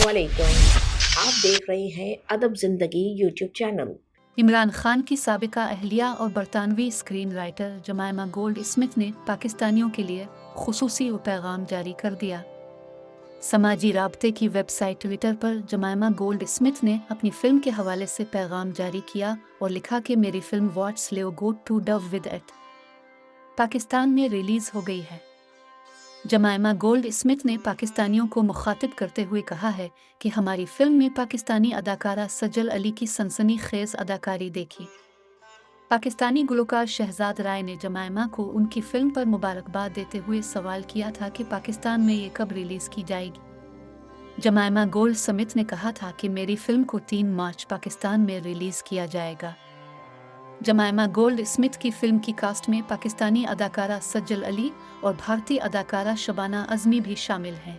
अस्सलामुअलैकुम। आप देख रहे हैं अदब ज़िंदगी यूट्यूब चैनल। इमरान खान की साबिका अहलिया और बरतानवी स्क्रीन राइटर जमायमा गोल्ड स्मिथ ने पाकिस्तानियों के लिए खुसूसी पैगाम जारी कर दिया। समाजी राब्ते की वेबसाइट ट्विटर पर जमायमा गोल्ड स्मिथ ने अपनी फिल्म के हवाले से पैगाम जारी किया और लिखा कि मेरी film what's love got to do with it Pakistan में रिलीज़ हो गई है। जमायमा गोल्ड स्मिथ ने पाकिस्तानियों को मुखातिब करते हुए कहा है कि हमारी फिल्म में पाकिस्तानी अदाकारा सजल अली की सनसनीखेज अदाकारी देखी। पाकिस्तानी गुलकार शहजाद राय ने जमायमा को उनकी फिल्म पर मुबारकबाद देते हुए सवाल किया था कि पाकिस्तान में ये कब रिलीज़ की जाएगी। जमायमा गोल्ड स्मिथ ने कहा था कि मेरी फिल्म को 3 मार्च पाकिस्तान में रिलीज़ किया जाएगा। जमायमा गोल्ड स्मिथ की फिल्म की कास्ट में पाकिस्तानी अदाकारा सज्जल अली और भारतीय अदाकारा शबाना अज़मी भी शामिल हैं।